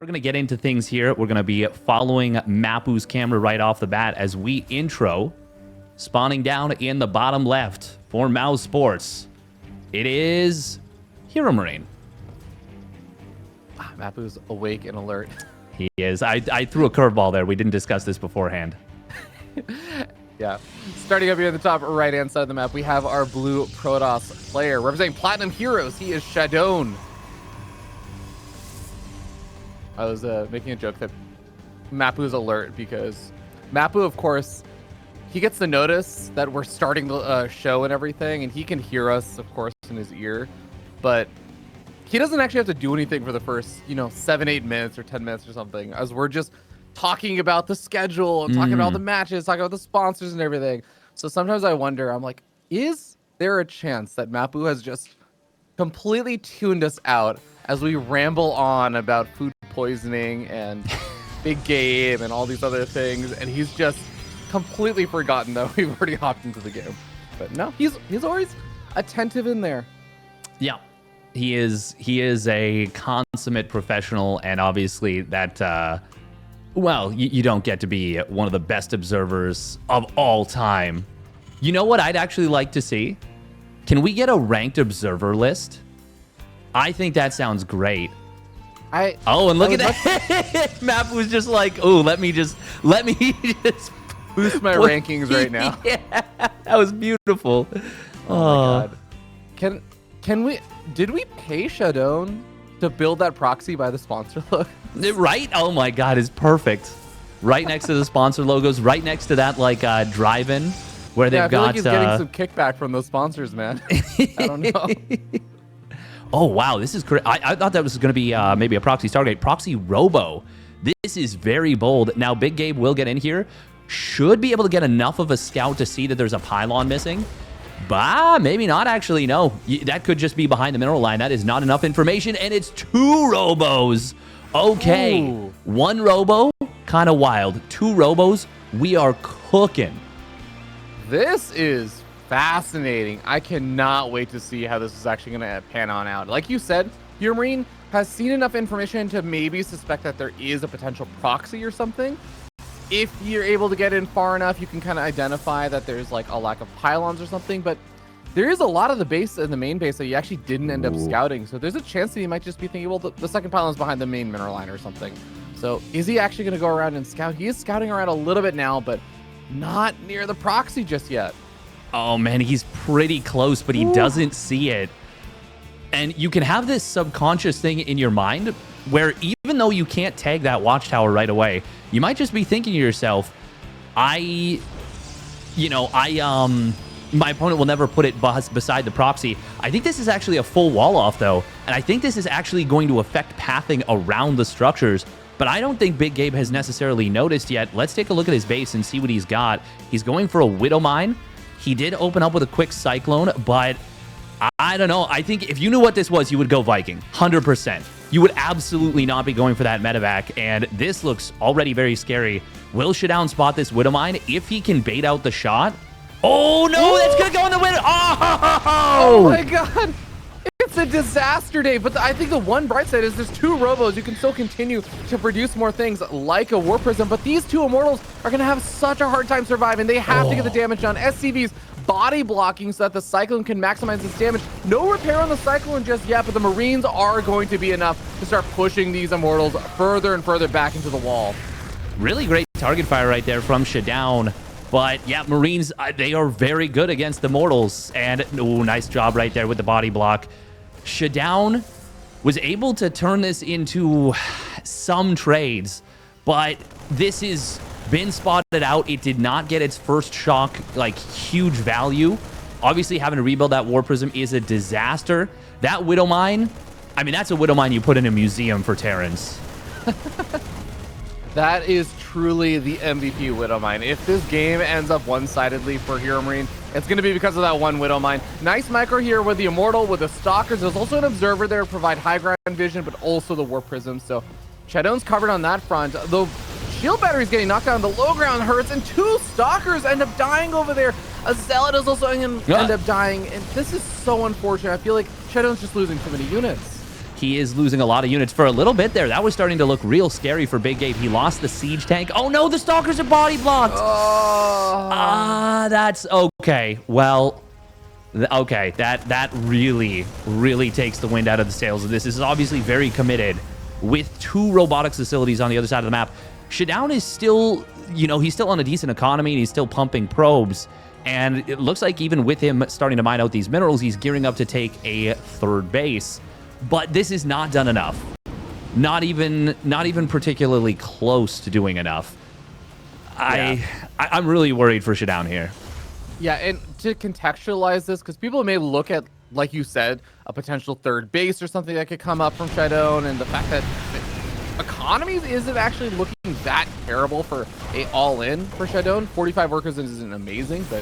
We're going to get into things here. We're going to be following Mapu's camera right off the bat as we intro. Spawning down in the bottom left for Mouse Sports, it is HeRoMaRinE. Mapu's awake and alert. He is. I threw a curveball there. We didn't discuss this beforehand. Yeah. Starting up here at the top right-hand side of the map, we have our blue Protoss player representing Platinum Heroes. He is ShaDoWn. I was making a joke that Mapu's alert because Mapu, of course, he gets the notice that we're starting the show and everything, and he can hear us, of course, in his ear. But he doesn't actually have to do anything for the first, 7-8 minutes or 10 minutes or something, as we're just talking about the schedule and talking about all the matches, talking about the sponsors and everything. So sometimes I wonder, I'm like, is there a chance that Mapu has just completely tuned us out as we ramble on about food poisoning and big game and all these other things, and he's just completely forgotten that we've already hopped into the game? But no, he's always attentive in there. Yeah, he is a consummate professional, and obviously that well, you don't get to be one of the best observers of all time. You know what I'd actually like to see? Can we get a ranked observer list? I think that sounds great. Oh, and look at that. Map was just like, oh, let me just boost my rankings right now. Yeah, that was beautiful. Oh my God. Did we pay ShaDoWn to build that proxy by the sponsor logo? Right? Oh my God, it's perfect. Right next to the sponsor logos, right next to that drive-in where they've got. Like he's getting some kickback from those sponsors, man. I don't know. Oh wow, this is great. I thought that was going to be maybe a proxy Stargate. Proxy Robo. This is very bold. Now Big Gabe will get in here. Should be able to get enough of a scout to see that there's a pylon missing. But maybe not actually. No, that could just be behind the mineral line. That is not enough information, and it's 2 robos. Okay, Ooh. 1 robo, kind of wild. 2 robos, we are cooking. This is fascinating. I cannot wait to see how this is actually going to pan on out. Like you said, HeRoMaRinE has seen enough information to maybe suspect that there is a potential proxy or something. If you're able to get in far enough, you can kind of identify that there's like a lack of pylons or something, but there is a lot of the base in the main base that you actually didn't end up scouting. So there's a chance that you might just be thinking, well, the second pylon's behind the main mineral line or something. So is he actually going to go around and scout? He is scouting around a little bit now, but not near the proxy just yet. Oh man, he's pretty close, but he doesn't see it. And you can have this subconscious thing in your mind where even though you can't tag that watchtower right away, you might just be thinking to yourself, my opponent will never put it beside the proxy. I think this is actually a full wall off though, and I think this is actually going to affect pathing around the structures, but I don't think Big Gabe has necessarily noticed yet. Let's take a look at his base and see what he's got. He's going for a Widow Mine. He did open up with a quick Cyclone, but I don't know. I think if you knew what this was, you would go Viking, 100%. You would absolutely not be going for that medevac, and this looks already very scary. Will ShaDoWn spot this Widow Mine? If he can bait out the shot. Oh no, that's gonna go in the window. Oh my God. It's a disaster day, but I think the one bright side is there's 2 robos. You can still continue to produce more things like a War Prism, but these 2 Immortals are going to have such a hard time surviving. They have to get the damage done. SCV's body blocking so that the Cyclone can maximize its damage. No repair on the Cyclone just yet, but the Marines are going to be enough to start pushing these Immortals further and further back into the wall. Really great target fire right there from ShaDoWn. But yeah, Marines, they are very good against the Mortals. And nice job right there with the body block. ShaDoWn was able to turn this into some trades, but this has been spotted out. It did not get its first shock, huge value. Obviously, having to rebuild that War Prism is a disaster. That Widow Mine, I mean, that's a Widow Mine you put in a museum for Terrans. That is truly the MVP Widow Mine. If this game ends up one-sidedly for HeRoMaRinE, it's going to be because of that one Widow Mine. Nice micro here with the Immortal, with the Stalkers. There's also an Observer there to provide high ground vision, but also the War Prism. So ShaDoWn's covered on that front. The shield battery's getting knocked down. The low ground hurts, and 2 Stalkers end up dying over there. A Zealot is also end up dying, and this is so unfortunate. I feel like ShaDoWn's just losing too many units. He is losing a lot of units for a little bit there. That was starting to look real scary for Big Gabe. He lost the siege tank. Oh no, the stalkers are body blocked. That's okay. Well, okay, that really takes the wind out of the sails of this. This is obviously very committed with 2 robotics facilities on the other side of the map. ShaDoWn is still, you know, he's still on a decent economy and he's still pumping probes. And it looks like even with him starting to mine out these minerals, he's gearing up to take a 3rd base. But this is not done enough. Not even particularly close to doing enough. Yeah. I'm really worried for ShaDoWn here. Yeah, and to contextualize this, because people may look at, like you said, a potential 3rd base or something that could come up from ShaDoWn, and the fact that the economy isn't actually looking that terrible for a all-in for ShaDoWn. 45 workers isn't amazing, but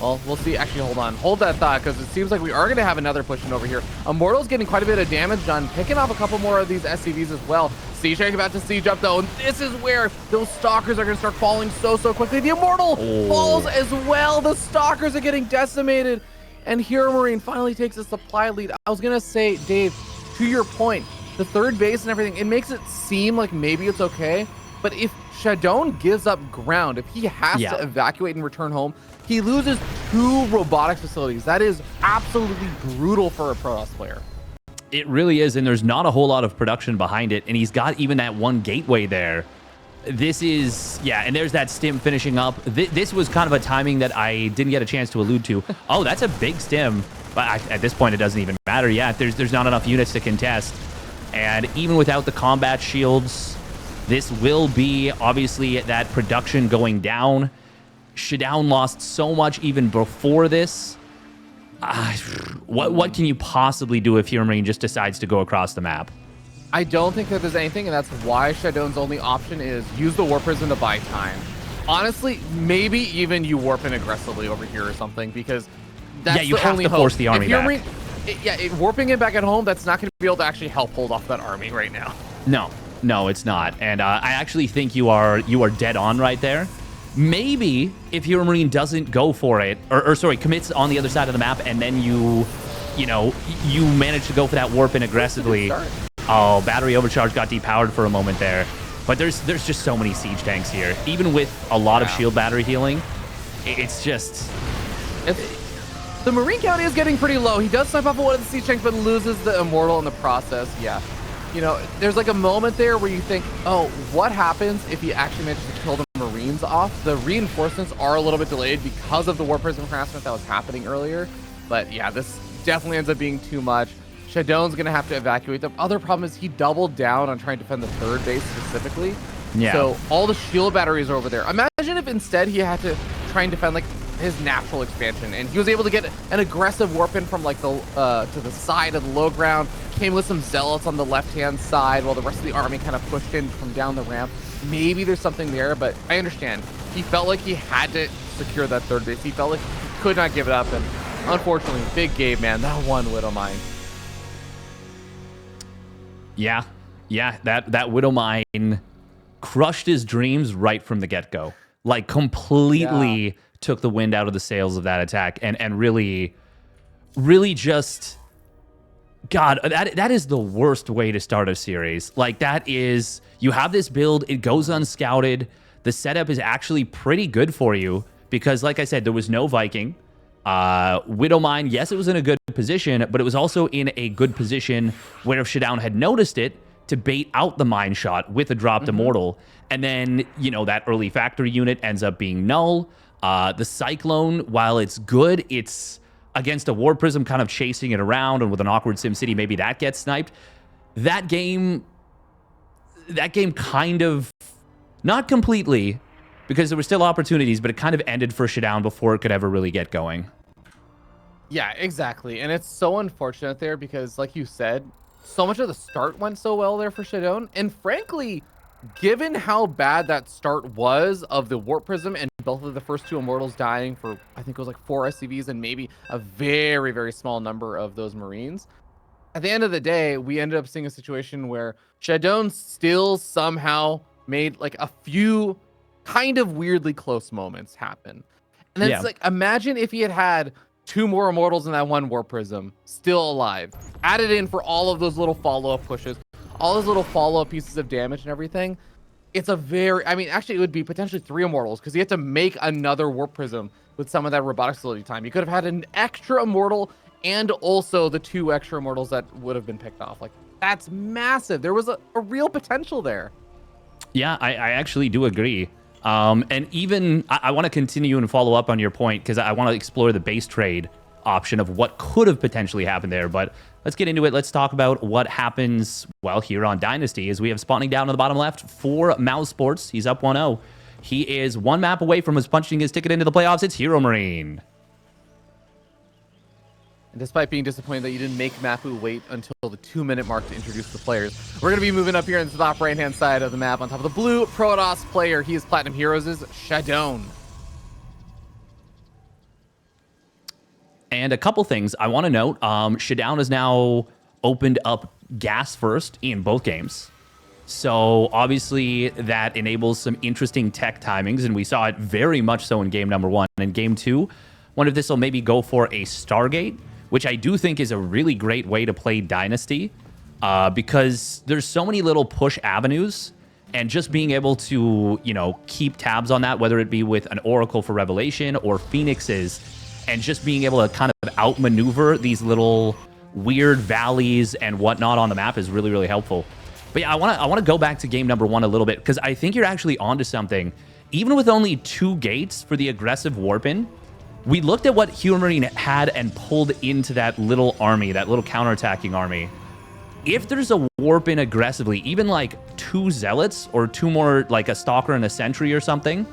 well, we'll see. Actually, hold that thought, because it seems like we are going to have another pushing over here. Immortal's getting quite a bit of damage done, picking off a couple more of these SCVs as well. Siege Tank about to siege up though, and this is where those stalkers are going to start falling so quickly. The Immortal falls as well. The stalkers are getting decimated, and HeRoMaRinE finally takes a supply lead. I was going to say, Dave, to your point, the 3rd base and everything, it makes it seem like maybe it's okay, but if ShaDoWn gives up ground, if he has to evacuate and return home, he loses 2 robotics facilities. That is absolutely brutal for a Protoss player. It really is, and there's not a whole lot of production behind it, and he's got even that 1 gateway there. This is, yeah, and there's that stim finishing up. This was kind of a timing that I didn't get a chance to allude to. Oh, that's a big stim, but at this point, it doesn't even matter. Yeah, there's not enough units to contest, and even without the combat shields, this will be, obviously, that production going down. ShaDoWn lost so much even before this. What can you possibly do if HeRoMaRinE just decides to go across the map? I don't think that there's anything, and that's why ShaDoWn's only option is use the Warp Prism to buy time. Honestly, maybe even you warp in aggressively over here or something, because that's you the have only to hope. force the army back. Warping it back at home, that's not going to be able to actually help hold off that army right now. No, it's not. And I actually think you are dead on right there. Maybe if HeRoMaRinE doesn't go for it, or sorry, commits on the other side of the map, and then you manage to go for that warp in aggressively. Oh, battery overcharge got depowered for a moment there. But there's just so many siege tanks here. Even with a lot of shield battery healing, it's just... The Marine count is getting pretty low. He does snipe off one of the siege tanks, but loses the Immortal in the process. Yeah. You know, there's like a moment there where you think, oh, what happens if he actually manages to kill the Marines off? The reinforcements are a little bit delayed because of the Warp Prism harassment that was happening earlier. But yeah, this definitely ends up being too much. ShaDoWn's going to have to evacuate. The other problem is he doubled down on trying to defend the 3rd base specifically. Yeah. So all the shield batteries are over there. Imagine if instead he had to try and defend like his natural expansion, and he was able to get an aggressive warp in from like the to the side of the low ground, came with some zealots on the left-hand side while the rest of the army kind of pushed in from down the ramp. Maybe there's something there, but I understand. He felt like he had to secure that 3rd base. He felt like he could not give it up, and unfortunately, Big Gabe, man, that one Widow Mine. Yeah, that Widow Mine crushed his dreams right from the get-go. Like, completely took the wind out of the sails of that attack, and really just... God, that is the worst way to start a series. Like, that is... You have this build, it goes unscouted, the setup is actually pretty good for you, because, like I said, there was no Viking. Widow Mine, yes, it was in a good position, but it was also in a good position where if ShaDoWn had noticed it, to bait out the mine shot with a dropped Immortal. And then, you know, that early factory unit ends up being null. The Cyclone, while it's good, it's against a Warp Prism kind of chasing it around, and with an awkward SimCity, maybe that gets sniped. That game kind of, not completely, because there were still opportunities, but it kind of ended for ShaDoWn before it could ever really get going. Yeah, exactly. And it's so unfortunate there because, like you said, so much of the start went so well there for ShaDoWn. And frankly, given how bad that start was of the Warp Prism and both of the first 2 Immortals dying for, I think it was like 4 SCVs and maybe a very, very small number of those Marines, at the end of the day, we ended up seeing a situation where ShaDoWn still somehow made like a few kind of weirdly close moments happen. And then it's like, imagine if he had 2 more Immortals in that 1 Warp Prism still alive. added in for all of those little follow-up pushes, all those little follow-up pieces of damage and everything, it's a very, I mean, actually it would be potentially 3 Immortals because you have to make another Warp Prism with some of that robotic facility time. You could have had an extra Immortal and also the 2 extra Immortals that would have been picked off. Like, that's massive. There was a real potential there. Yeah, I actually do agree. And even, I want to continue and follow up on your point because I want to explore the base trade option of what could have potentially happened there. But let's get into it. Let's talk about what happens, well, here on Dynasty, as we have spawning down on the bottom left for Mouse Sports. He's up 1-0. He is 1 map away from his punching his ticket into the playoffs. It's HeRoMaRinE. And despite being disappointed that you didn't make Mapu wait until the 2-minute mark to introduce the players, we're going to be moving up here in the top right-hand side of the map on top of the blue Protoss player. He is Platinum Heroes' ShaDoWn. And a couple things I want to note. ShaDoWn has now opened up gas first in both games. So obviously that enables some interesting tech timings, and we saw it very much so in game number 1. In game 2, wonder if this will maybe go for a Stargate, which I do think is a really great way to play Dynasty because there's so many little push avenues, and just being able to, you know, keep tabs on that, whether it be with an Oracle for Revelation or Phoenixes, and just being able to kind of outmaneuver these little weird valleys and whatnot on the map is really, really helpful. But yeah, I want to go back to game number 1 a little bit because I think you're actually onto something. Even with only 2 gates for the aggressive warp-in, we looked at what HeRoMaRinE had and pulled into that little army, that little counterattacking army. If there's a warp in aggressively, even like 2 Zealots or 2 more, like a Stalker and a Sentry or something,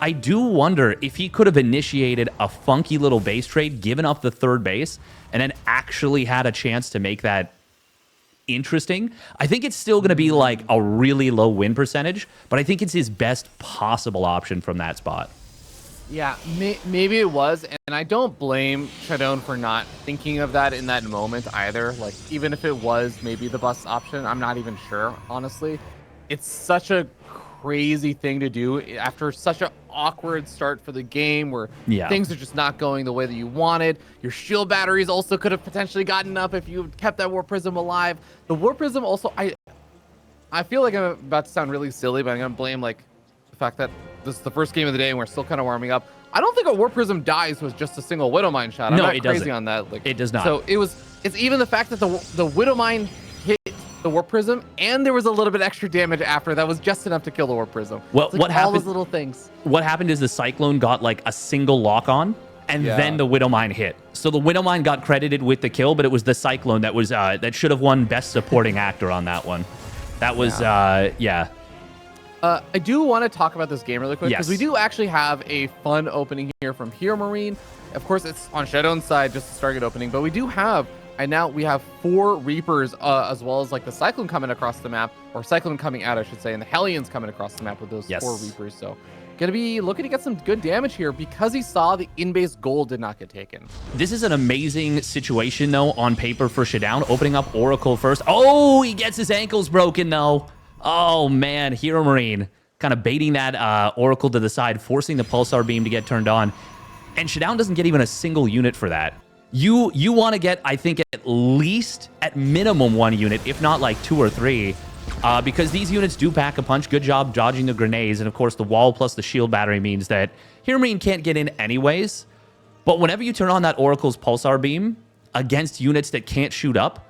I do wonder if he could have initiated a funky little base trade, given up the 3rd base, and then actually had a chance to make that interesting. I think it's still going to be like a really low win percentage, but I think it's his best possible option from that spot. Yeah, maybe it was, and I don't blame ShaDoWn for not thinking of that in that moment either. Like, even if it was maybe the best option, I'm not even sure, honestly. It's such a crazy thing to do after such an awkward start for the game where things are just not going the way that you wanted. Your shield batteries also could have potentially gotten up if you kept that Warp Prism alive. The Warp Prism also, I feel like I'm about to sound really silly, but I'm going to blame, like, the fact that this is the first game of the day and we're still kind of warming up. I don't think a Warp Prism dies with just a single Widowmine shot. I'm not crazy on that. Like, it does not. So it's even the fact that the Widowmine hit the Warp Prism and there was a little bit extra damage after that was just enough to kill the Warp Prism. Well, like what happened? All those little things. What happened is the Cyclone got like a single lock on, and then the Widowmine hit. So the Widowmine got credited with the kill, but it was the Cyclone that was that should have won Best Supporting Actor on that one. That was I do want to talk about this game really quick because Yes. we do actually have a fun opening here from HeRoMaRinE. Of course, it's on ShaDoWn's side, just a Stargate opening, but we do have, and now we have 4 Reapers as well as like the Cyclone coming across the map, or Cyclone coming out, I should say, and the Hellions coming across the map with those 4 Reapers. So gonna be looking to get some good damage here because he saw the in-base gold did not get taken. This is an amazing situation, though, on paper for ShaDoWn, opening up Oracle first. Oh, he gets his ankles broken, though. Oh, man, HeRoMaRinE kind of baiting that Oracle to the side, forcing the Pulsar Beam to get turned on. And ShaDoWn doesn't get even a single unit for that. You want to get, I think, at least, at minimum, 1 unit, if not like 2 or 3, because these units do pack a punch. Good job dodging the grenades. And, of course, the wall plus the shield battery means that HeRoMaRinE can't get in anyways. But whenever you turn on that Oracle's Pulsar Beam against units that can't shoot up,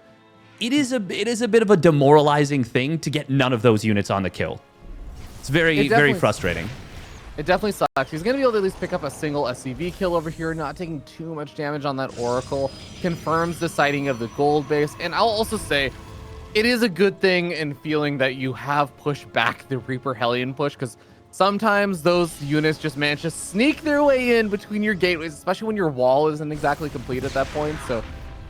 it is a bit of a demoralizing thing to get none of those units on the kill. It's very frustrating. It definitely sucks. He's going to be able to at least pick up a single SCV kill over here, not taking too much damage on that Oracle. Confirms the sighting of the gold base. And I'll also say, it is a good thing and feeling that you have pushed back the Reaper Hellion push, because sometimes those units just manage to sneak their way in between your gateways, especially when your wall isn't exactly complete at that point. So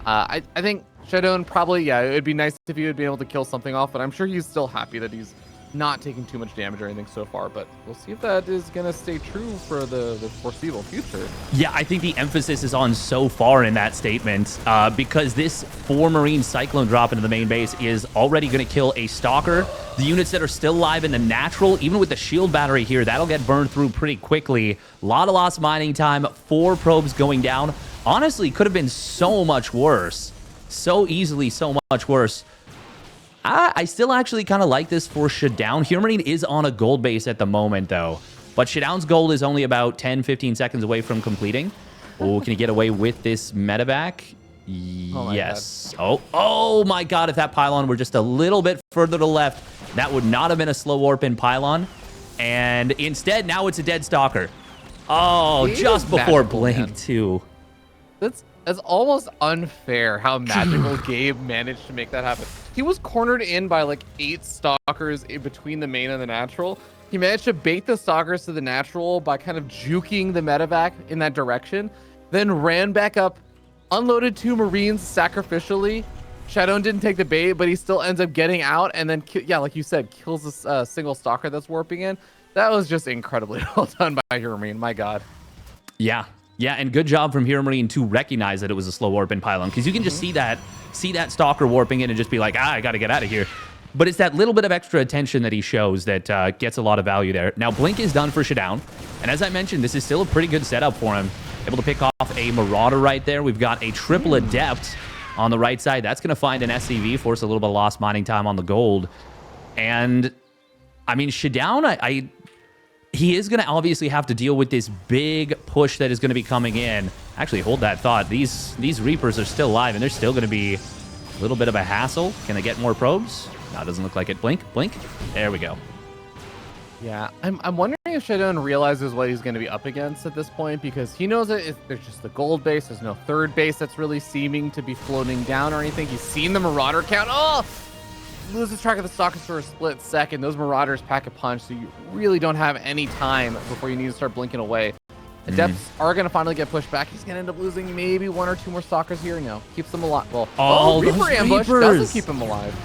I think ShaDoWn probably, it'd be nice if he would be able to kill something off, but I'm sure he's still happy that he's not taking too much damage or anything so far, but we'll see if that is going to stay true for the foreseeable future. Yeah, I think the emphasis is on so far in that statement because this 4 Marine Cyclone drop into the main base is already going to kill a Stalker. The units that are still alive in the natural, even with the shield battery here, that'll get burned through pretty quickly. A lot of lost mining time, 4 probes going down. Honestly, could have been so much worse. so easily so much worse. I still actually kind of like this for ShaDoWn. HeRoMaRinE is on a gold base at the moment, though. But ShaDoWn's gold is only about 10-15 seconds away from completing. Oh, can he get away with this medevac? Yes. Oh my god, if that pylon were just a little bit further to the left, that would not have been a slow warp in pylon. And instead, now it's a dead stalker. Oh, just before blink, too. That's almost unfair how magical Gabe managed to make that happen. He was cornered in by like 8 stalkers in between the main and the natural. He managed to bait the stalkers to the natural by kind of juking the medevac in that direction, then ran back up, unloaded 2 Marines sacrificially. ShaDoWn didn't take the bait, but he still ends up getting out, and then, yeah, like you said, kills a single stalker that's warping in. That was just incredibly well done by HeRoMaRinE, my god. Yeah, and good job from HeRoMaRinE to recognize that it was a slow warp in pylon, because you can just see that stalker warping in and just be like, I gotta get out of here. But it's that little bit of extra attention that he shows that gets a lot of value there. Now, Blink is done for ShaDoWn, and as I mentioned, this is still a pretty good setup for him. Able to pick off a Marauder right there. We've got a triple Adept on the right side. That's going to find an SCV, force a little bit of lost mining time on the gold. And, I mean, ShaDoWn, he is going to obviously have to deal with this big push that is going to be coming in. Actually, hold that thought. These Reapers are still alive, and they're still going to be a little bit of a hassle. Can they get more probes? No, it doesn't look like it. Blink. There we go. Yeah, I'm wondering if ShaDoWn realizes what he's going to be up against at this point, because he knows that there's just the gold base. There's no third base that's really seeming to be floating down or anything. He's seen the Marauder count. Oh! Loses track of the stalkers for a split second. Those Marauders pack a punch, so you really don't have any time before you need to start blinking away. Adepts are going to finally get pushed back. He's going to end up losing maybe 1 or 2 more stalkers here. No, keeps them alive. Well, Reaper ambush doesn't keep him alive.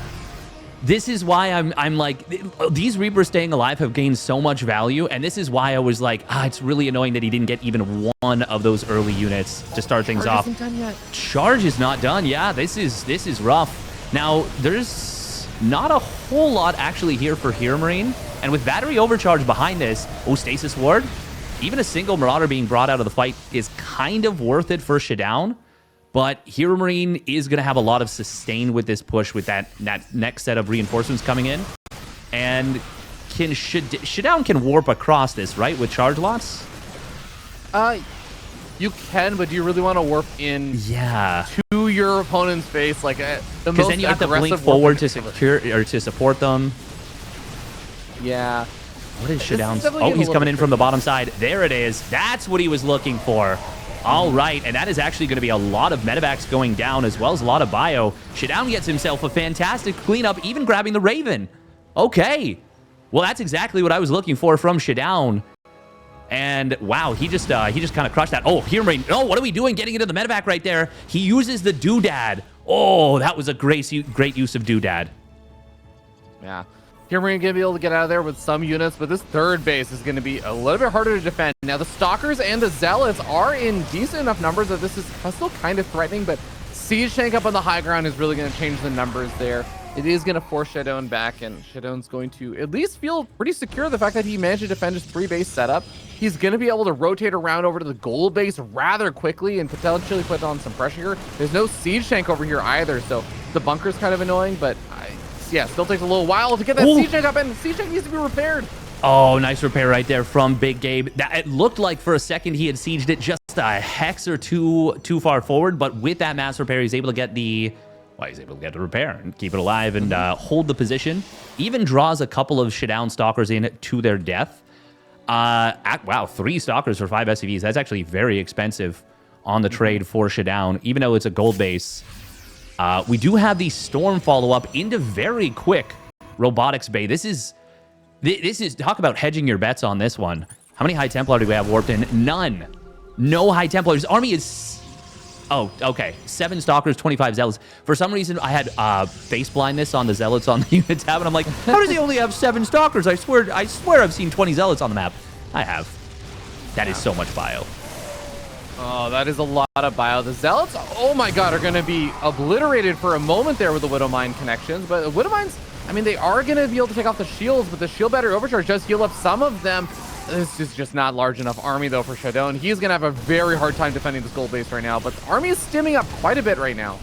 This is why I'm like, these Reapers staying alive have gained so much value, and this is why I was like, it's really annoying that he didn't get even 1 of those early units to start things off. Charge isn't done yet. Charge is not done. Yeah, this is rough. Now, there's not a whole lot actually here for HeRoMaRinE, and with battery overcharge behind this, Stasis Ward, even a single Marauder being brought out of the fight is kind of worth it for ShaDoWn. But HeRoMaRinE is going to have a lot of sustain with this push with that next set of reinforcements coming in. And ShaDoWn can warp across this, right, with charge lots? You can, but do you really want to warp in to your opponent's face? Like the most aggressive. Because then you have to blink forward to secure or to support them. Yeah. What is ShaDoWn's? Oh, he's coming in from the bottom side. There it is. That's what he was looking for. All right, and that is actually going to be a lot of medevacs going down as well as a lot of bio. ShaDoWn gets himself a fantastic cleanup, even grabbing the Raven. Okay. Well, that's exactly what I was looking for from ShaDoWn. And wow, he just kind of crushed that. Oh, HeRoMaRinE. Oh, what are we doing getting into the medevac right there? He uses the doodad. Oh, that was a great use of doodad. Yeah. HeRoMaRinE going to be able to get out of there with some units, but this third base is going to be a little bit harder to defend. Now, the Stalkers and the Zealots are in decent enough numbers that this is still kind of threatening, but Siege Tank up on the high ground is really going to change the numbers there. It is going to force ShaDoWn back, and ShaDoWn's going to at least feel pretty secure the fact that he managed to defend his 3-base setup. He's going to be able to rotate around over to the gold base rather quickly and potentially put on some pressure here. There's no Siege Tank over here either, so the bunker's kind of annoying, but yeah, still takes a little while to get that Siege Tank up, and Siege Tank needs to be repaired. Oh, nice repair right there from Big Gabe. It looked like for a second he had sieged it just a hex or two too far forward, but with that mass repair, he's able to get the repair and keep it alive and hold the position. Even draws a couple of ShaDoWn Stalkers in to their death. Wow, 3 Stalkers for 5 SCVs. That's actually very expensive on the trade for ShaDoWn, even though it's a gold base. We do have the Storm follow-up into very quick Robotics Bay. This is talk about hedging your bets on this one. How many High Templar do we have warped in? None. No High Templars. Army is... Oh, okay. 7 Stalkers, 25 Zealots. For some reason, I had face blindness on the Zealots on the unit tab, and I'm like, how does he only have 7 Stalkers? I swear I've seen 20 Zealots on the map. I have. That is so much bio. Oh, that is a lot of bio. The Zealots, oh my god, are going to be obliterated for a moment there with the Widowmine connections. But the Widowmines, I mean, they are going to be able to take off the shields, but the shield battery overcharge does heal up some of them. This is just not large enough army, though, for ShaDoWn. He's going to have a very hard time defending this gold base right now, but the army is stimming up quite a bit right now.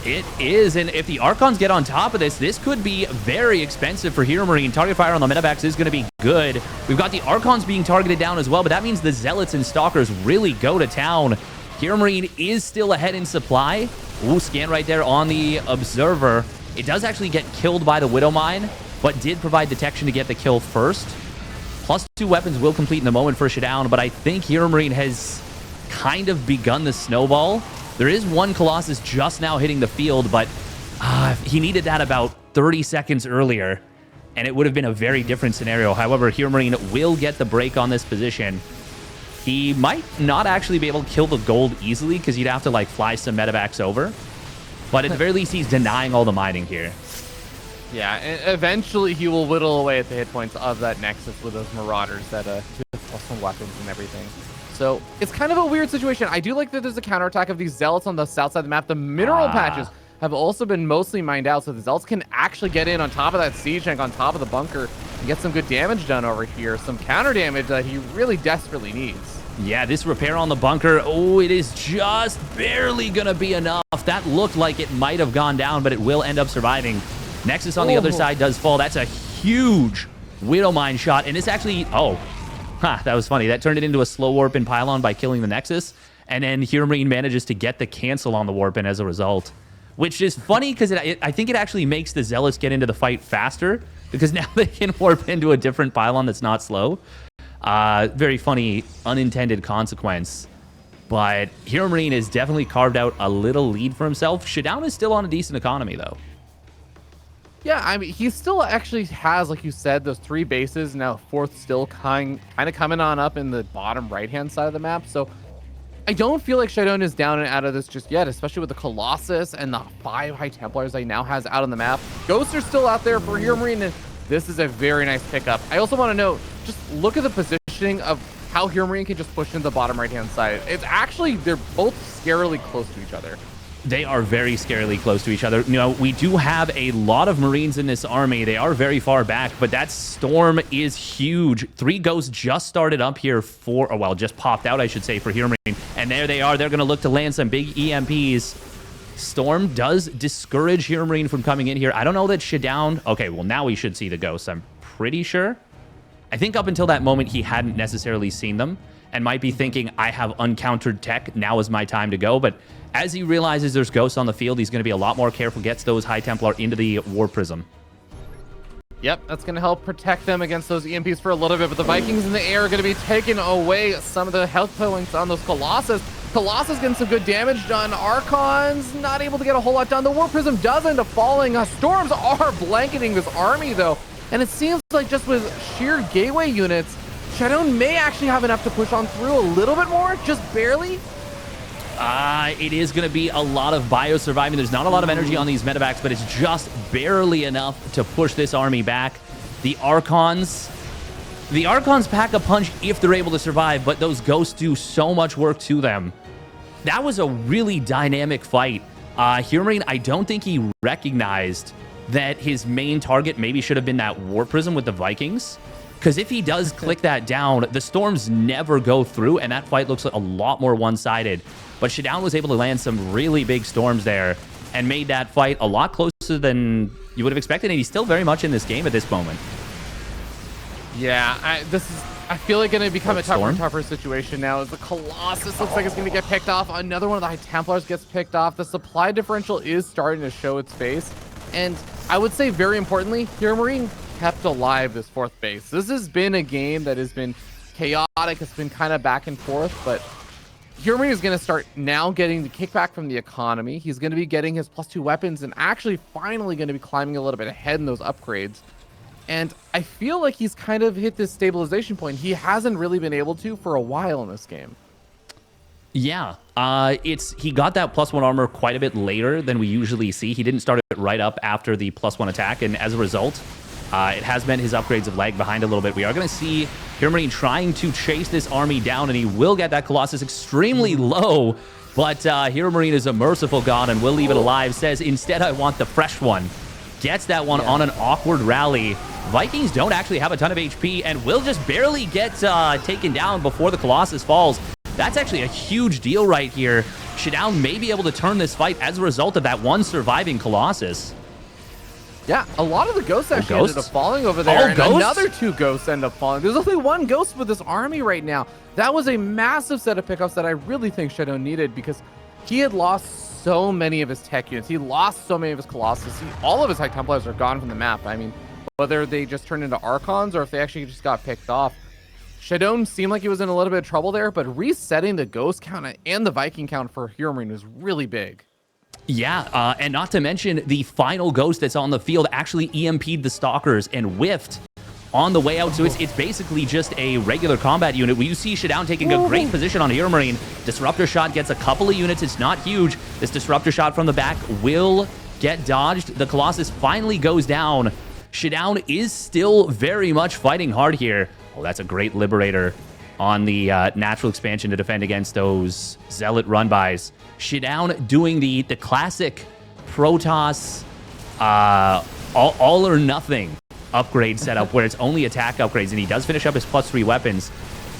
It is, and if the Archons get on top of this, this could be very expensive for HeRoMaRinE. Target fire on the medevacs is going to be good. We've got the Archons being targeted down as well, but that means the Zealots and Stalkers really go to town. HeRoMaRinE is still ahead in supply. Ooh, scan right there on the Observer. It does actually get killed by the Widow Mine, but did provide detection to get the kill first. +2 weapons will complete in the moment for ShaDoWn, but I think HeRoMaRinE has kind of begun the snowball. There is one Colossus just now hitting the field, but he needed that about 30 seconds earlier, and it would have been a very different scenario. However, HeRoMaRinE will get the break on this position. He might not actually be able to kill the gold easily because you'd have to like fly some medevacs over, but at the very least, he's denying all the mining here. Yeah, and eventually he will whittle away at the hit points of that Nexus with those Marauders that plus some weapons and everything. So it's kind of a weird situation. I do like that there's a counterattack of these Zealots on the south side of the map. The mineral patches have also been mostly mined out, so the Zealots can actually get in on top of that siege tank, on top of the bunker, and get some good damage done over here. Some counter damage that he really desperately needs. Yeah, this repair on the bunker, oh, it is just barely going to be enough. That looked like it might have gone down, but it will end up surviving. Nexus on the other side does fall. That's a huge Widow Mine shot, and it's actually... that was funny. That turned it into a slow warp-in pylon by killing the Nexus, and then HeRoMaRinE manages to get the cancel on the warp-in as a result, which is funny because I think it actually makes the Zealots get into the fight faster because now they can warp into a different pylon that's not slow. Very funny, unintended consequence. But HeRoMaRinE has definitely carved out a little lead for himself. ShaDoWn is still on a decent economy, though. Yeah, I mean, he still actually has, like you said, those 3 bases. Now, 4th still kind of coming on up in the bottom right-hand side of the map. So I don't feel like ShaDoWn is down and out of this just yet, especially with the Colossus and the 5 High Templars that he now has out on the map. Ghosts are still out there for HeRoMaRinE, and this is a very nice pickup. I also want to note, just look at the positioning of how HeRoMaRinE can just push into the bottom right-hand side. It's actually, they're both scarily close to each other. They are very scarily close to each other. You know, we do have a lot of Marines in this army. They are very far back, but that storm is huge. 3 ghosts just started up here just popped out, I should say, for HeRoMaRinE. And there they are. They're going to look to land some big EMPs. Storm does discourage HeRoMaRinE from coming in here. I don't know that ShaDoWn... Okay, well, now we should see the ghosts, I'm pretty sure. I think up until that moment, he hadn't necessarily seen them and might be thinking, I have uncountered tech. Now is my time to go. But as he realizes there's ghosts on the field, he's going to be a lot more careful, gets those High Templar into the War Prism. Yep, that's going to help protect them against those EMPs for a little bit, but the Vikings in the air are going to be taking away some of the health points on those Colossus. Colossus getting some good damage done. Archons not able to get a whole lot done. The War Prism does end up falling. Storms are blanketing this army, though, and it seems like just with sheer gateway units, ShaDoWn may actually have enough to push on through a little bit more, just barely. It is going to be a lot of bio surviving. There's not a lot of energy on these medevacs, but it's just barely enough to push this army back. The Archons pack a punch if they're able to survive, but those ghosts do so much work to them. That was a really dynamic fight. HeRoMaRinE, I don't think he recognized that his main target maybe should have been that War Prism with the Vikings. Because if he does click that down, the storms never go through, and that fight looks a lot more one-sided. But ShaDoWn was able to land some really big storms there and made that fight a lot closer than you would have expected, and he's still very much in this game at this moment. Yeah, I feel like going to become a tougher and tougher situation now as the Colossus looks like it's going to get picked off. Another one of the High Templars gets picked off. The supply differential is starting to show its face. And I would say, very importantly, HeRoMaRinE kept alive this 4th base. This has been a game that has been chaotic. It's been kind of back and forth, but HeRoMaRinE is going to start now getting the kickback from the economy. He's going to be getting his +2 weapons and actually finally going to be climbing a little bit ahead in those upgrades. And I feel like he's kind of hit this stabilization point. He hasn't really been able to for a while in this game. Yeah, he got that +1 armor quite a bit later than we usually see. He didn't start it right up after the +1 attack, and as a result, it has meant his upgrades have lagged behind a little bit. We are going to see HeRoMaRinE trying to chase this army down, and he will get that Colossus extremely low, but HeRoMaRinE is a merciful god and will leave it alive. Says, instead, I want the fresh one. Gets that one on an awkward rally. Vikings don't actually have a ton of HP and will just barely get taken down before the Colossus falls. That's actually a huge deal right here. ShaDoWn may be able to turn this fight as a result of that one surviving Colossus. Yeah, a lot of the ghosts actually ended up falling over there. And ghosts? another 2 ghosts end up falling. There's only 1 ghost with this army right now. That was a massive set of pickups that I really think ShaDoWn needed, because he had lost so many of his tech units. He lost so many of his Colossus. All of his High Templars are gone from the map. I mean, whether they just turned into Archons or if they actually just got picked off. ShaDoWn seemed like he was in a little bit of trouble there, but resetting the ghost count and the Viking count for HeRoMaRinE was really big. Yeah, and not to mention the final ghost that's on the field actually EMP'd the Stalkers and whiffed on the way out. So it's basically just a regular combat unit. You see ShaDoWn taking a great position on HeRoMaRinE. Disruptor shot gets a couple of units. It's not huge. This disruptor shot from the back will get dodged. The Colossus finally goes down. ShaDoWn is still very much fighting hard here. Oh, that's a great Liberator on the natural expansion to defend against those Zealot run-bys. ShaDoWn doing the classic Protoss all or nothing upgrade setup where it's only attack upgrades, and he does finish up his +3 weapons.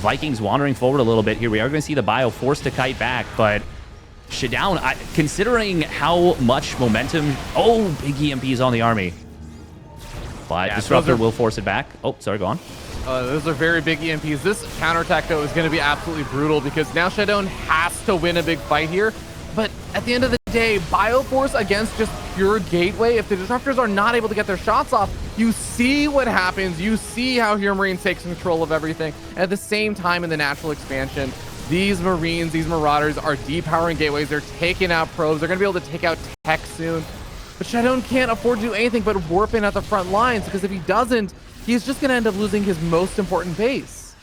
Vikings wandering forward a little bit here. We are going to see the bio forced to kite back, but ShaDoWn, considering how much momentum... Oh, big EMPs on the army. But yeah, Disruptor will force it back. Oh, sorry, go on. Those are very big EMPs. This counterattack, though, is going to be absolutely brutal, because now ShaDoWn has to win a big fight here. But at the end of the day, Bioforce against just pure Gateway, if the Disruptors are not able to get their shots off, you see what happens. You see how HeRoMaRinE takes control of everything. And at the same time, in the natural expansion, these Marines, these Marauders are depowering Gateways. They're taking out probes. They're going to be able to take out tech soon. But ShaDoWn can't afford to do anything but warp in at the front lines, because if he doesn't, he's just going to end up losing his most important base.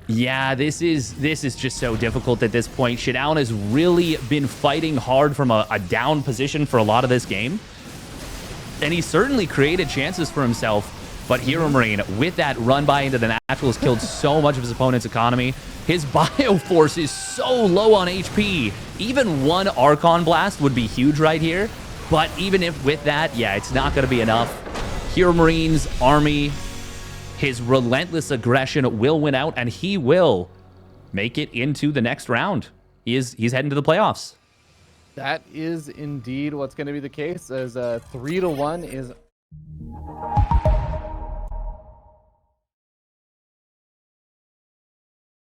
Yeah, this is just so difficult at this point. ShaDoWn has really been fighting hard from a down position for a lot of this game. And he certainly created chances for himself. But HeRoMaRinE, with that run by into the naturals, killed so much of his opponent's economy. His Bioforce is so low on HP. Even one Archon Blast would be huge right here. But even if with that, yeah, it's not going to be enough. HeRoMaRinE's army, his relentless aggression will win out, and he will make it into the next round. He's heading to the playoffs. That is indeed what's going to be the case, as 3-1 is